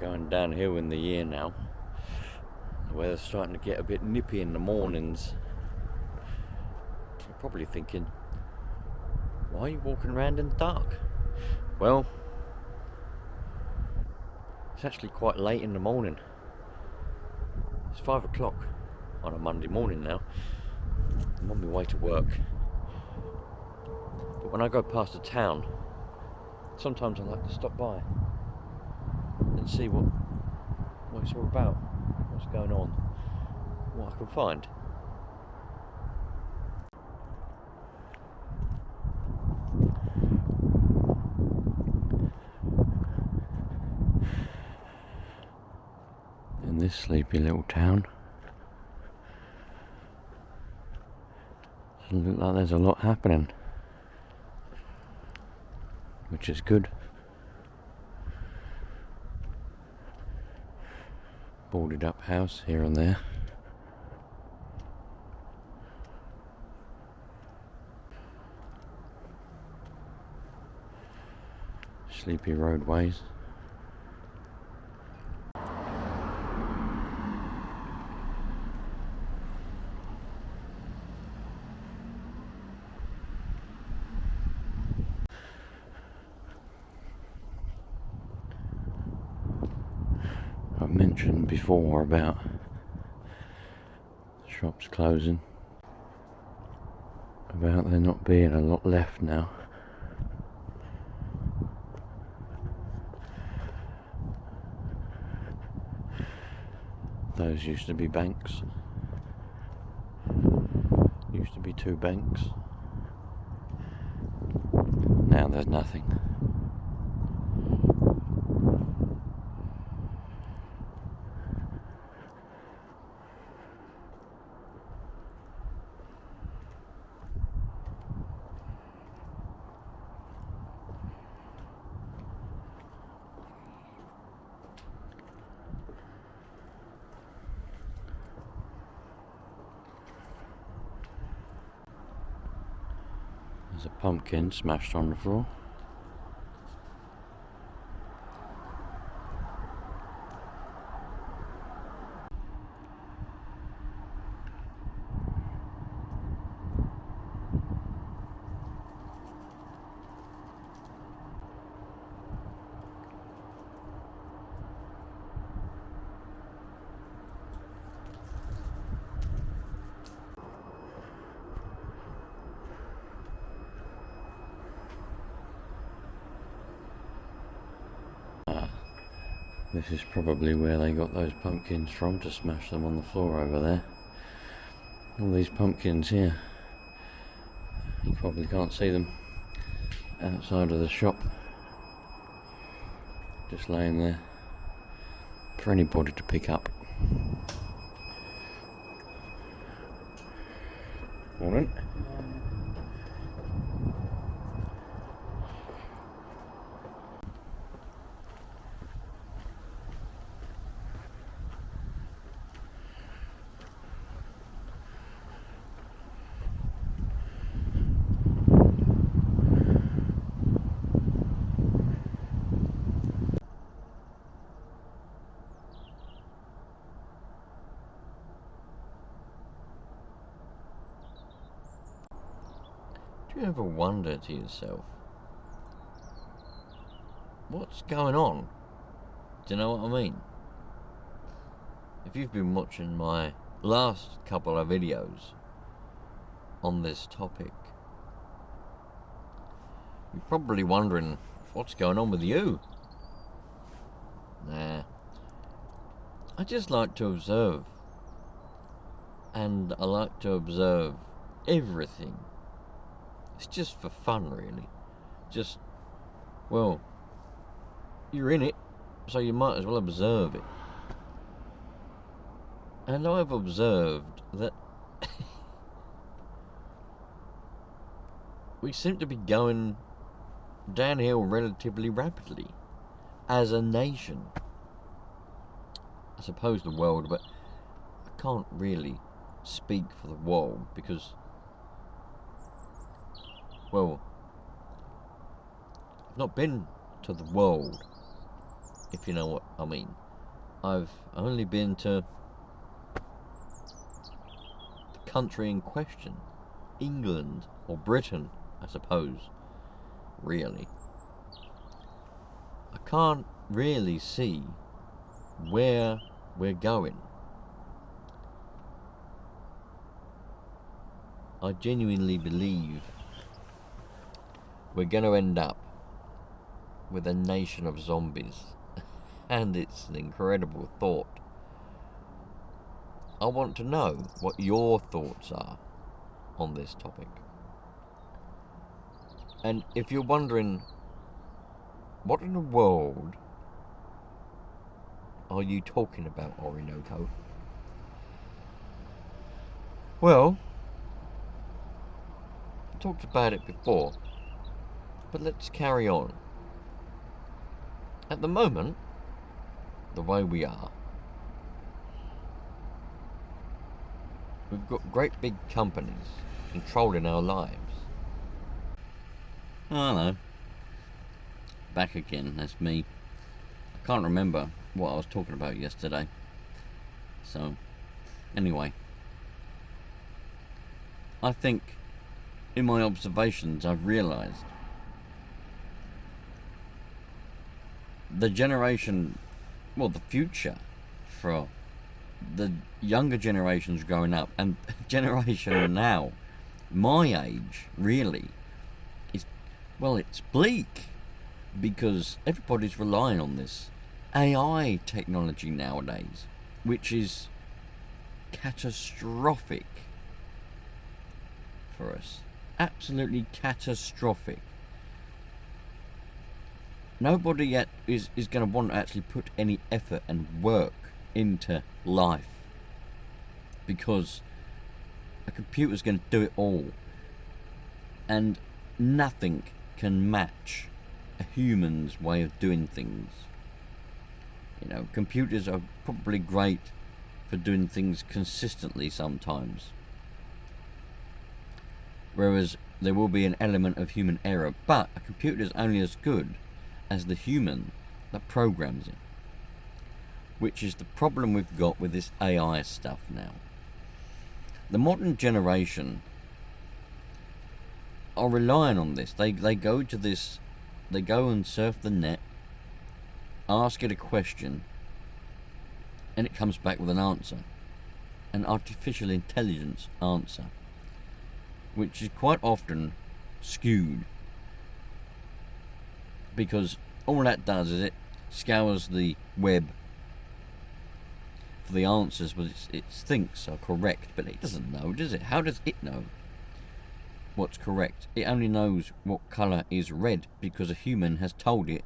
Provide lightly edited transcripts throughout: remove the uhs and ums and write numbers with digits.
Going downhill in the year now. The weather's starting to get a bit nippy in the mornings. You're probably thinking, why are you walking around in the dark? Well, it's actually quite late in the morning. It's 5 o'clock on a Monday morning now. I'm on my way to work. But when I go past a town, sometimes I like to stop by and see what it's all about, what's going on, what I can find. In this sleepy little town, doesn't look like there's a lot happening, which is good. Boarded up house here and there. Sleepy roadways. I've mentioned before about shops closing, about there not being a lot left now. Those used to be banks, used to be 2 banks, now there's nothing. There's a pumpkin smashed on the floor. This is probably where they got those pumpkins from to smash them on the floor over there. All these pumpkins here. You probably can't see them outside of the shop. Just laying there for anybody to pick up. Morning. Do you ever wonder to yourself, what's going on? Do you know what I mean? If you've been watching my last couple of videos on this topic, you're probably wondering, what's going on with you? Nah. I just like to observe. And I like to observe everything. It's just for fun, really. Just, well, you're in it, so you might as well observe it. And I've observed that we seem to be going downhill relatively rapidly as a nation. I suppose the world, but I can't really speak for the world because, well, I've not been to the world if you know what I mean. I've only been to the country in question, England, or Britain, I suppose, really. I can't really see where we're going. I genuinely believe we're going to end up with a nation of zombies. And it's an incredible thought. I want to know what your thoughts are on this topic. And if you're wondering, what in the world are you talking about, Orinoco? Well, I talked about it before, but let's carry on. At the moment, the way we are, we've got great big companies controlling our lives. I know. Back again, that's me. I can't remember what I was talking about yesterday. So, anyway. I think, in my observations, I've realised the generation, well, the future for the younger generations growing up, and generation now, my age, really, is, well, it's bleak, because everybody's relying on this AI technology nowadays, which is catastrophic for us. Absolutely catastrophic. Nobody yet is going to want to actually put any effort and work into life, because a computer's going to do it all, and nothing can match a human's way of doing things. You know, computers are probably great for doing things consistently sometimes, whereas there will be an element of human error, but a computer is only as good as the human that programs it, which is the problem we've got with this AI stuff now. The modern generation are relying on this. They go to this, they go and surf the net, ask it a question, and it comes back with an answer, an artificial intelligence answer, which is quite often skewed, because all that does is it scours the web for the answers which it thinks are correct, but it doesn't know, does it? How does it know what's correct? It only knows what colour is red because a human has told it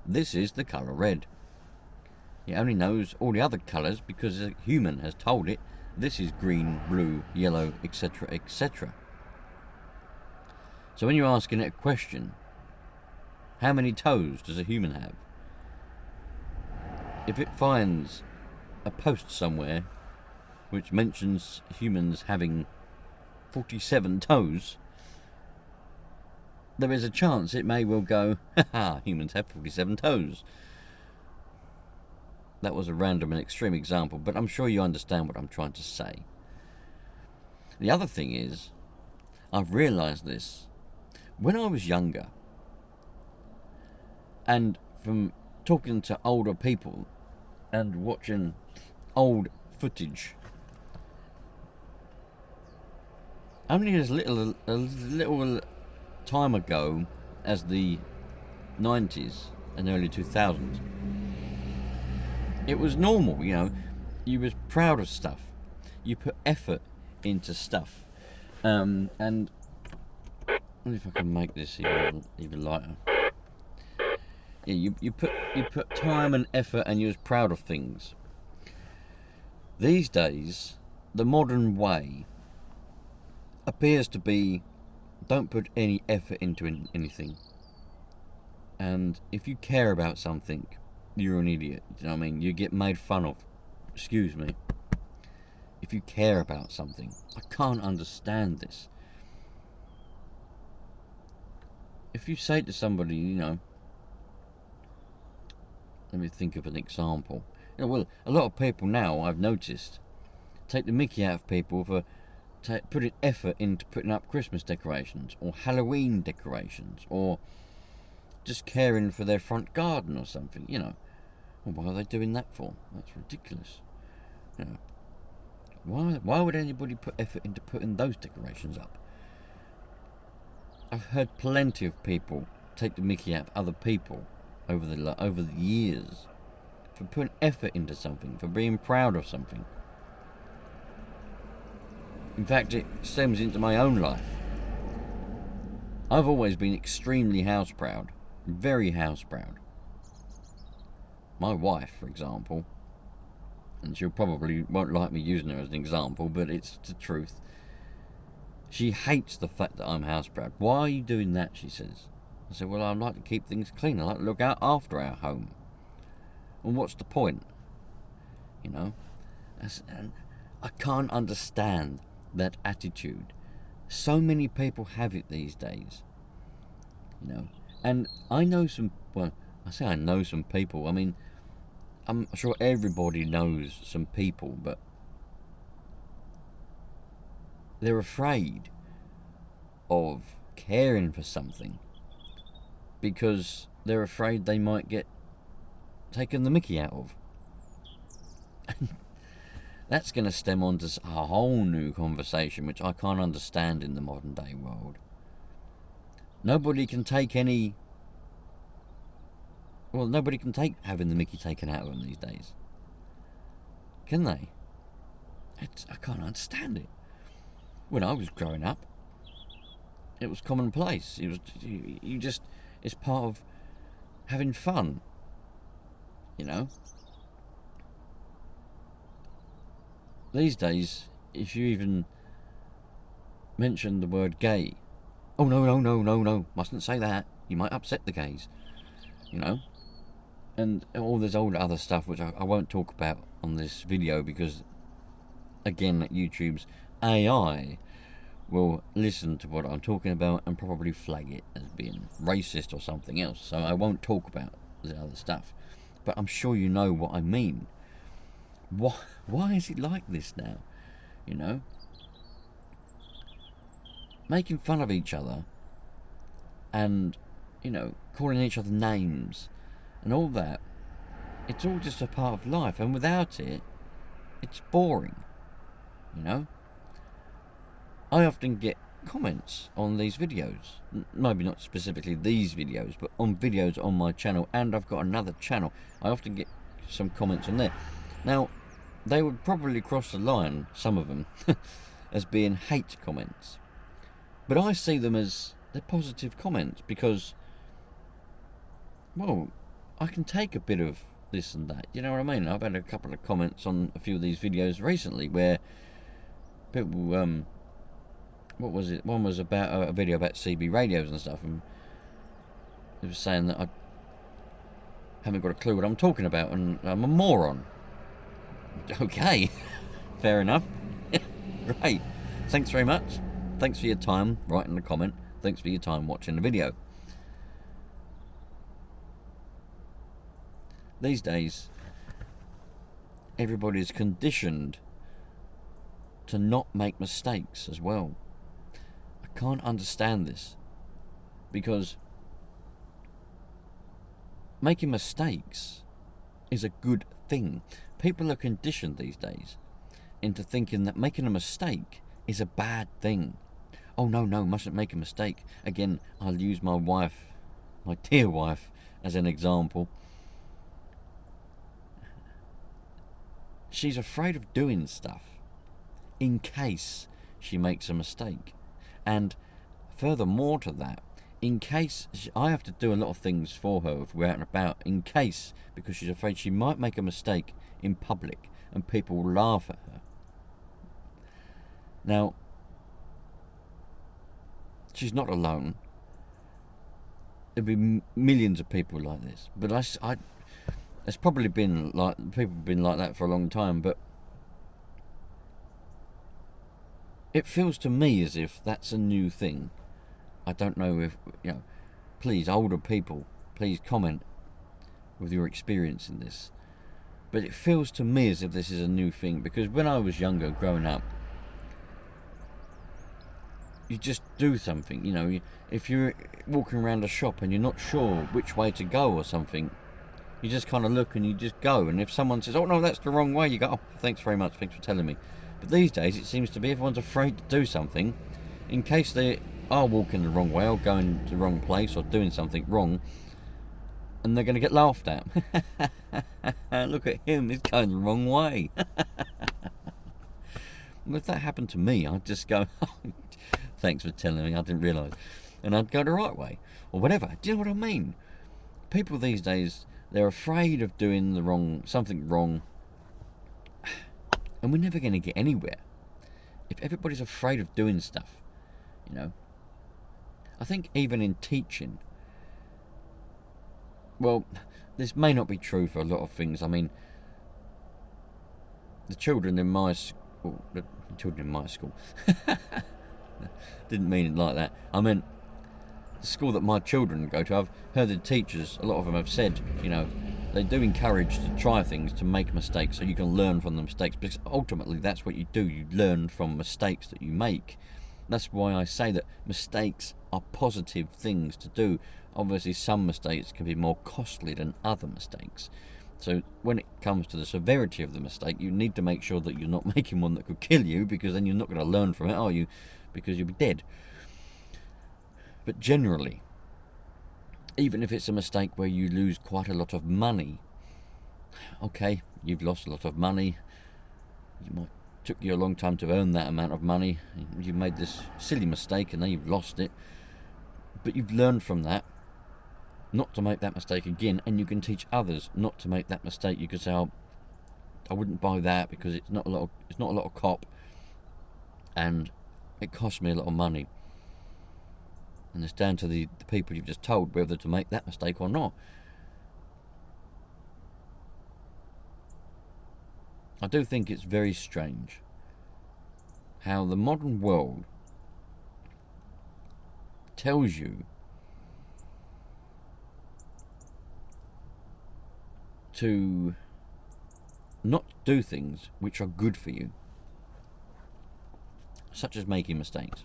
this is the colour red. It only knows all the other colours because a human has told it this is green, blue, yellow, etc., etc. So when you're asking it a question, how many toes does a human have? If it finds a post somewhere which mentions humans having 47 toes, there is a chance it may well go, haha, humans have 47 toes. That was a random and extreme example, but I'm sure you understand what I'm trying to say. The other thing is, I've realised this when I was younger, and from talking to older people and watching old footage, only as little time ago as the 90s and early 2000s, it was normal, you know, you was proud of stuff, you put effort into stuff, and I wonder if I can make this even lighter. Yeah, you put time and effort, and you was proud of things. These days, the modern way appears to be, don't put any effort into anything. And if you care about something, you're an idiot. Do you know what I mean? You get made fun of. Excuse me. If you care about something, I can't understand this. If you say to somebody, you know, let me think of an example. Well, a lot of people now, I've noticed, take the mickey out of people for putting effort into putting up Christmas decorations or Halloween decorations or just caring for their front garden or something, Well, why are they doing that for? That's ridiculous. Why would anybody put effort into putting those decorations up? I've heard plenty of people take the mickey out of other people over the years for putting effort into something, for being proud of something. In fact, it stems into my own life. I've always been extremely house proud, very house proud. My wife, for example, and she'll probably won't like me using her as an example, but it's the truth. She hates the fact that I'm house proud. Why are you doing that? She says. I said, well, I like to keep things clean. I like to look out after our home. And what's the point? And I can't understand that attitude. So many people have it these days. And I know some, well, I say I know some people. I mean, I'm sure everybody knows some people, but they're afraid of caring for something because they're afraid they might get taken the mickey out of. That's going to stem on to a whole new conversation, which I can't understand in the modern day world. Nobody can take having the mickey taken out of them these days. Can they? I can't understand it. When I was growing up, it was commonplace. It was it's part of having fun, These days, if you even mention the word gay, oh no, mustn't say that. You might upset the gays, And all this old other stuff which I won't talk about on this video because, again, YouTube's AI will listen to what I'm talking about and probably flag it as being racist or something else. So I won't talk about the other stuff. But I'm sure you know what I mean. Why is it like this now? Making fun of each other and, calling each other names and all that. It's all just a part of life, and without it, it's boring. I often get comments on these videos, maybe not specifically these videos, but on videos on my channel, and I've got another channel. I often get some comments on there. Now, they would probably cross the line, some of them, as being hate comments. But I see them as they're positive comments because, well, I can take a bit of this and that. You know what I mean? I've had a couple of comments on a few of these videos recently where people, what was it? One was about a video about CB radios and stuff, and it was saying that I haven't got a clue what I'm talking about and I'm a moron. Okay, fair enough. Great. Thanks very much. Thanks for your time writing the comment. Thanks for your time watching the video. These days, everybody's conditioned to not make mistakes as well. I can't understand this because making mistakes is a good thing. People are conditioned these days into thinking that making a mistake is a bad thing. Oh no, mustn't make a mistake. Again, I'll use my wife, my dear wife, as an example. She's afraid of doing stuff in case she makes a mistake. And furthermore to that, in case I have to do a lot of things for her if we're out and about, in case, because she's afraid she might make a mistake in public and people will laugh at her. Now, she's not alone. There'll be millions of people like this, but it's probably been like, people have been like that for a long time, but it feels to me as if that's a new thing. I don't know if, please, older people, please comment. with your experience in this, but it feels to me as if this is a new thing, because when I was younger, growing up, you just do something, you know. If you're walking around a shop and you're not sure which way to go or something, you just kind of look and you just go. And if someone says, oh no, that's the wrong way, you go, oh, thanks very much, thanks for telling me. But these days it seems to be everyone's afraid to do something in case they are walking the wrong way or going to the wrong place or doing something wrong, and they're going to get laughed at. Look at him, he's going the wrong way. Well, if that happened to me, I'd just go, oh, thanks for telling me, I didn't realise. And I'd go the right way, or whatever. Do you know what I mean? People these days, they're afraid of doing something wrong, and we're never going to get anywhere if everybody's afraid of doing stuff, you know. I think even in teaching, well, this may not be true for a lot of things. I mean, the children in my school, didn't mean it like that. I meant the school that my children go to. I've heard the teachers, a lot of them have said, you know, they do encourage to try things, to make mistakes, so you can learn from the mistakes, because ultimately that's what you do. You learn from mistakes that you make. That's why I say that mistakes are positive things to do. Obviously some mistakes can be more costly than other mistakes, so when it comes to the severity of the mistake, you need to make sure that you're not making one that could kill you, because then you're not going to learn from it, are you? Because you'll be dead. But generally, even if it's a mistake where you lose quite a lot of money, okay, you've lost a lot of money, took you a long time to earn that amount of money, you made this silly mistake and then you've lost it, but you've learned from that not to make that mistake again, and you can teach others not to make that mistake. You can say, oh, I wouldn't buy that because it's not a lot of cop, and it cost me a lot of money. And it's down to the people you've just told whether to make that mistake or not. I do think it's very strange how the modern world tells you to not do things which are good for you, such as making mistakes.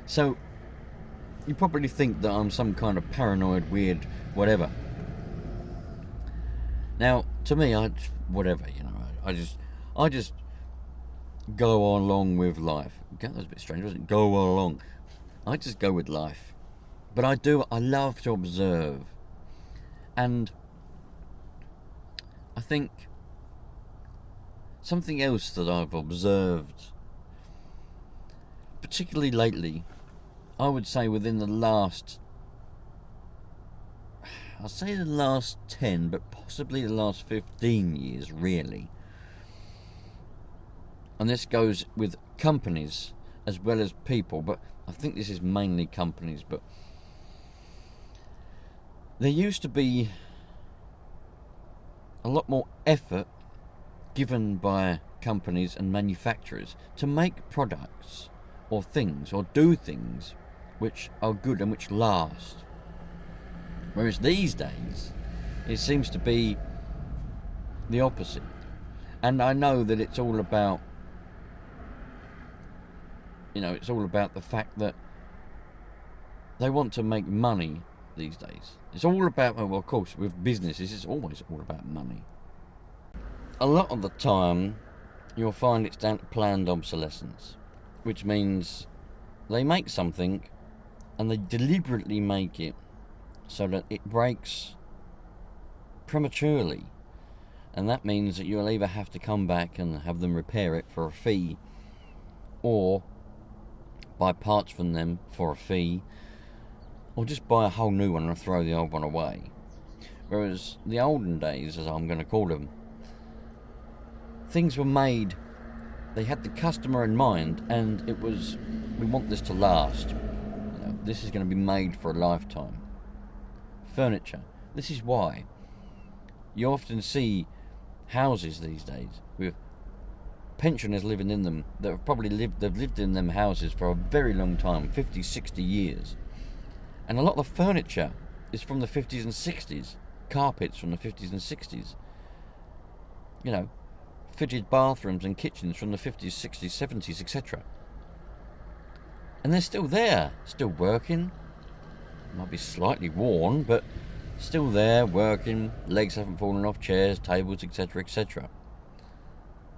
So, you probably think that I'm some kind of paranoid, weird, whatever. Now, to me, whatever, you know, I just go along with life. That was a bit strange, wasn't it? Go along. I just go with life. But I love to observe. And I think something else that I've observed, particularly lately, I would say within the last, I'll say the last 10, but possibly the last 15 years, really. And this goes with companies as well as people, but I think this is mainly companies. But there used to be a lot more effort given by companies and manufacturers to make products or things or do things which are good and which last. Whereas these days, it seems to be the opposite. And I know that it's all about, it's all about the fact that they want to make money these days. It's all about, well, of course, with businesses, it's always all about money. A lot of the time, you'll find it's down to planned obsolescence, which means they make something and they deliberately make it so that it breaks prematurely. And that means that you'll either have to come back and have them repair it for a fee, or buy parts from them for a fee, or just buy a whole new one and throw the old one away. Whereas the olden days, as I'm going to call them, things were made, they had the customer in mind, and it was, we want this to last. This is going to be made for a lifetime. Furniture. This is why you often see houses these days with pensioners living in them that have probably lived in them houses for a very long time, 50, 60 years. And a lot of the furniture is from the 50s and 60s. Carpets from the 50s and 60s. You know, fitted bathrooms and kitchens from the 50s, 60s, 70s, etc. And they're still there, still working. Might be slightly worn, but still there, working. Legs haven't fallen off chairs, tables, etc., etc.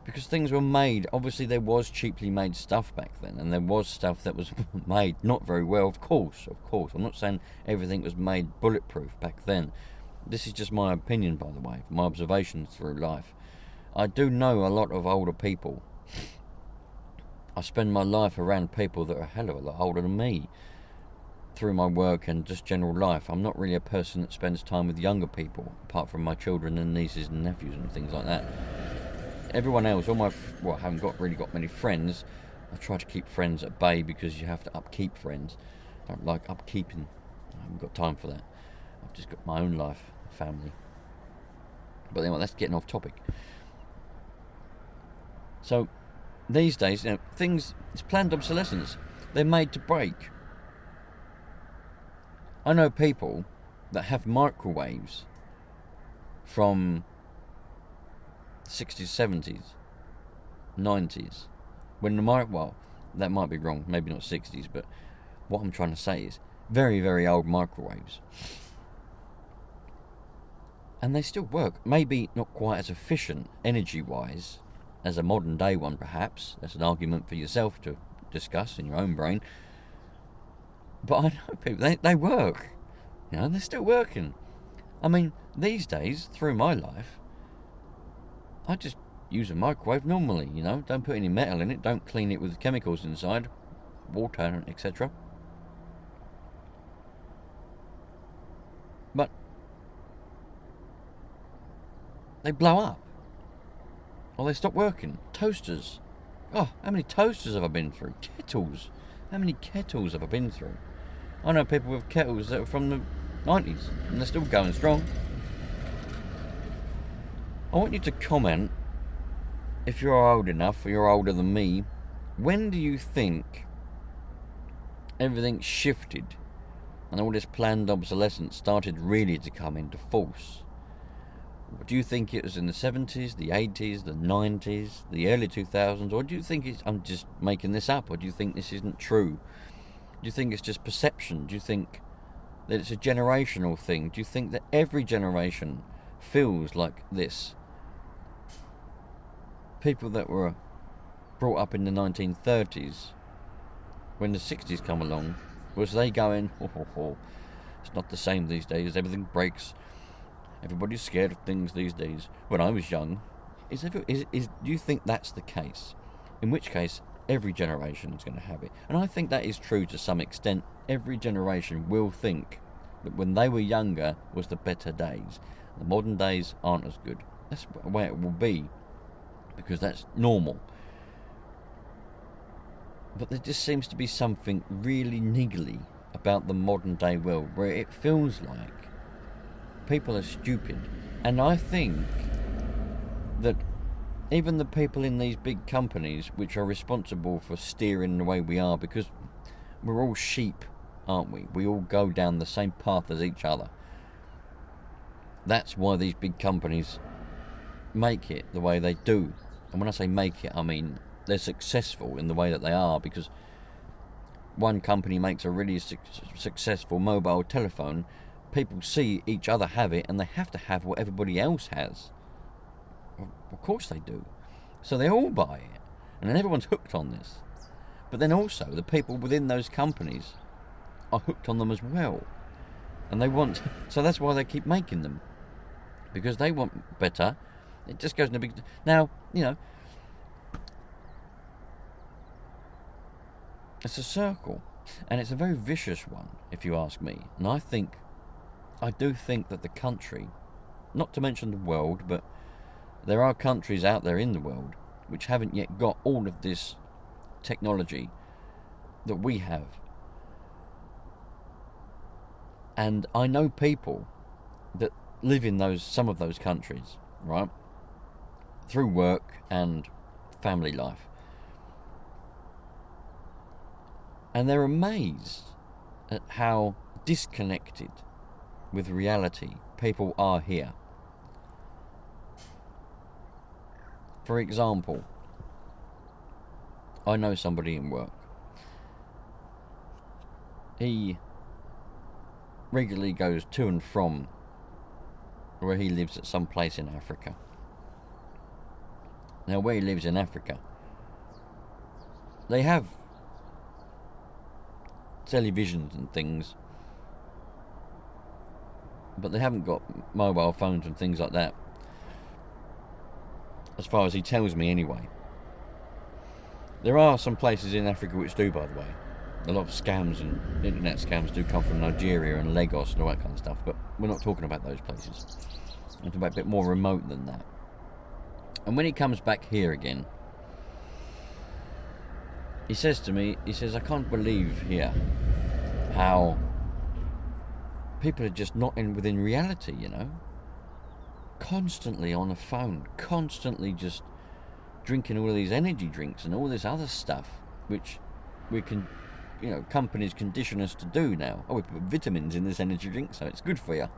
Because things were made, obviously there was cheaply made stuff back then, and there was stuff that was made not very well, of course. I'm not saying everything was made bulletproof back then. This is just my opinion, by the way, my observations through life. I do know a lot of older people. I spend my life around people that are a hell of a lot older than me, through my work and just general life. I'm not really a person that spends time with younger people, apart from my children and nieces and nephews and things like that. Everyone else, I haven't really got many friends. I try to keep friends at bay because you have to upkeep friends. I don't like upkeeping. I haven't got time for that. I've just got my own life, family. But anyway, that's getting off topic. So, these days, things, it's planned obsolescence. They're made to break. I know people that have microwaves from 60s, 70s, 90s. When that might be wrong, maybe not 60s, but what I'm trying to say is very, very old microwaves. And they still work. Maybe not quite as efficient, energy-wise, as a modern day one, perhaps. That's an argument for yourself to discuss in your own brain. But I know people, they work. They're still working. I mean, these days, through my life, I just use a microwave normally, Don't put any metal in it, don't clean it with chemicals inside, water, etc. But they blow up. Or they stop working. Toasters. Oh, how many toasters have I been through? Kettles. How many kettles have I been through? I know people with kettles that are from the 90s, and they're still going strong. I want you to comment, if you're old enough, or you're older than me, when do you think everything shifted and all this planned obsolescence started really to come into force? Do you think it was in the 70s, the 80s, the 90s, the early 2000s, or do you think I'm just making this up, or do you think this isn't true? Do you think it's just perception? Do you think that it's a generational thing? Do you think that every generation feels like this? People that were brought up in the 1930s, when the 60s come along, was they going, it's not the same these days, everything breaks, everybody's scared of things these days. When I was young, do you think that's the case? In which case, every generation is going to have it. And I think that is true to some extent. Every generation will think that when they were younger was the better days. The modern days aren't as good. That's the way it will be, because that's normal. But there just seems to be something really niggly about the modern day world, where it feels like people are stupid. And I think that even the people in these big companies, which are responsible for steering the way we are, because we're all sheep, aren't we? We all go down the same path as each other. That's why these big companies make it the way they do. And when I say make it, I mean they're successful in the way that they are, because one company makes a really successful mobile telephone. People see each other have it, and they have to have what everybody else has. Of course they do. So they all buy it, and then everyone's hooked on this. But then also the people within those companies are hooked on them as well, and they want. So that's why they keep making them, because they want better. It just goes in a big. Now it's a circle, and it's a very vicious one, if you ask me. And I do think that the country, not to mention the world, but there are countries out there in the world which haven't yet got all of this technology that we have. And I know people that live in some of those countries, right? Through work and family life. And they're amazed at how disconnected with reality people are here. For example, I know somebody in work. He regularly goes to and from where he lives at some place in Africa. Now, where he lives in Africa, they have televisions and things, but they haven't got mobile phones and things like that, as far as he tells me anyway. There are some places in Africa which do, by the way. A lot of scams and internet scams do come from Nigeria and Lagos and all that kind of stuff, but we're not talking about those places. We're talking about a bit more remote than that. And when he comes back here again, he says to me, he says, I can't believe here how people are just not within reality, you know. Constantly on the phone, constantly just drinking all of these energy drinks and all this other stuff, which we can, you know, companies condition us to do now. Oh, we put vitamins in this energy drink, so it's good for you.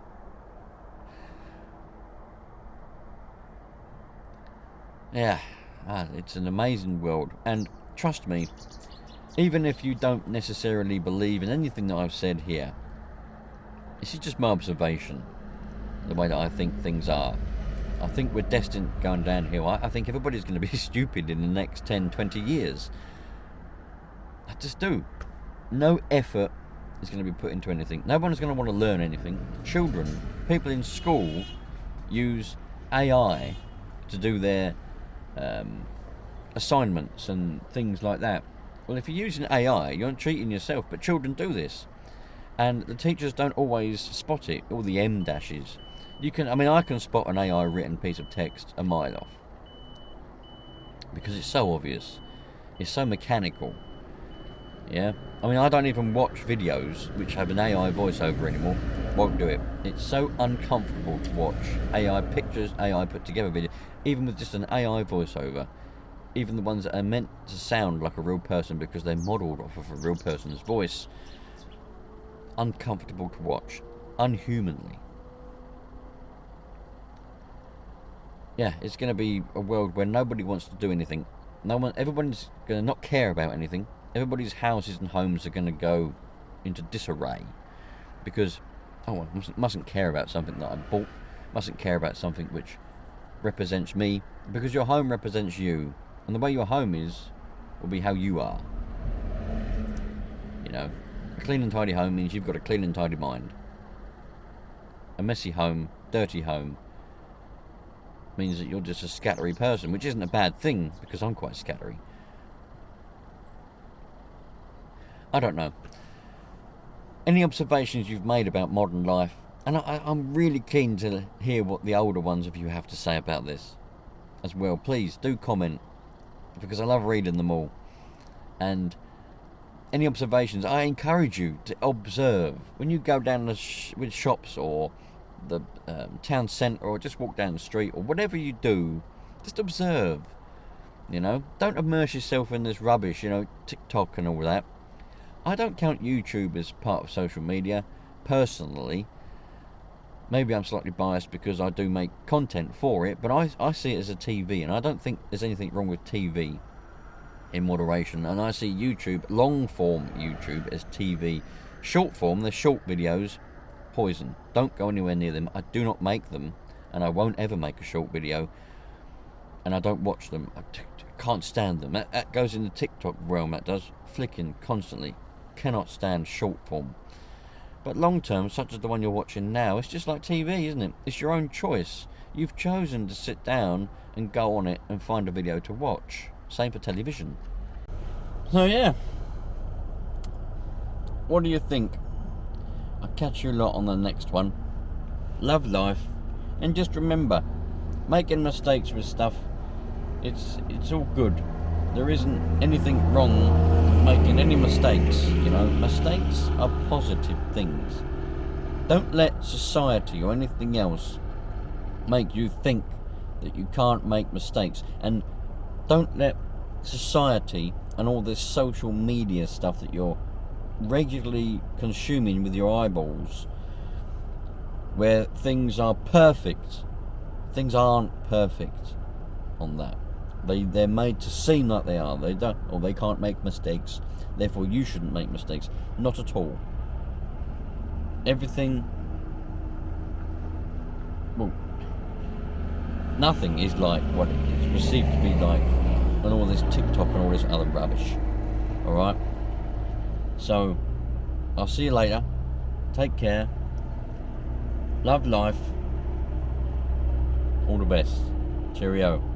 Yeah, it's an amazing world. And trust me, even if you don't necessarily believe in anything that I've said here, this is just my observation, the way that I think things are. I think we're destined going downhill. I think everybody's going to be stupid in the next 10, 20 years. I just do. No effort is going to be put into anything. No one's going to want to learn anything. Children, people in school use AI to do their assignments and things like that. Well, if you're using AI, you're not treating yourself, but children do this. And the teachers don't always spot it, all the M dashes. I can spot an AI written piece of text a mile off. Because it's so obvious. It's so mechanical. Yeah? I don't even watch videos which have an AI voiceover anymore. Won't do it. It's so uncomfortable to watch AI pictures, AI put together videos. Even with just an AI voiceover. Even the ones that are meant to sound like a real person because they're modelled off of a real person's voice. Uncomfortable to watch. Unhumanly. Yeah, it's going to be a world where nobody wants to do anything. Everyone's going to not care about anything. Everybody's houses and homes are going to go into disarray. Because, I mustn't care about something that I bought. Mustn't care about something which represents me. Because your home represents you. And the way your home is, will be how you are. You know, a clean and tidy home means you've got a clean and tidy mind. A messy home, dirty home, means that you're just a scattery person, which isn't a bad thing, because I'm quite scattery. I don't know. Any observations you've made about modern life? And I'm really keen to hear what the older ones of you have to say about this as well. Please do comment, because I love reading them all. And any observations, I encourage you to observe. When you go down with shops or the town centre, or just walk down the street, or whatever you do, just observe. You know, don't immerse yourself in this rubbish, you know, TikTok and all that. I don't count YouTube as part of social media personally. Maybe I'm slightly biased because I do make content for it, but I see it as a TV, and I don't think there's anything wrong with TV in moderation. And I see YouTube, long form YouTube, as TV. Short form, they're short videos, poison. Don't go anywhere near them. I do not make them, and I won't ever make a short video, and I don't watch them. I can't stand them. That goes in the TikTok realm, that does. Flicking constantly. Cannot stand short form. But long term, such as the one you're watching now, it's just like TV, isn't it? It's your own choice. You've chosen to sit down and go on it and find a video to watch. Same for television. So yeah, what do you think? I'll catch you a lot on the next one. Love life, and just remember, making mistakes with stuff, it's all good. There isn't anything wrong with making any mistakes, you know. Mistakes are positive things. Don't let society or anything else make you think that you can't make mistakes. And Don't let society and all this social media stuff that you're regularly consuming with your eyeballs, where things are perfect. Things aren't perfect on that. They're made to seem like they are. They don't, or they can't make mistakes. Therefore, you shouldn't make mistakes. Not at all. Everything. Well, nothing is like what it is perceived to be like, and all this TikTok and all this other rubbish. All right. So, I'll see you later. Take care. Love life. All the best. Cheerio.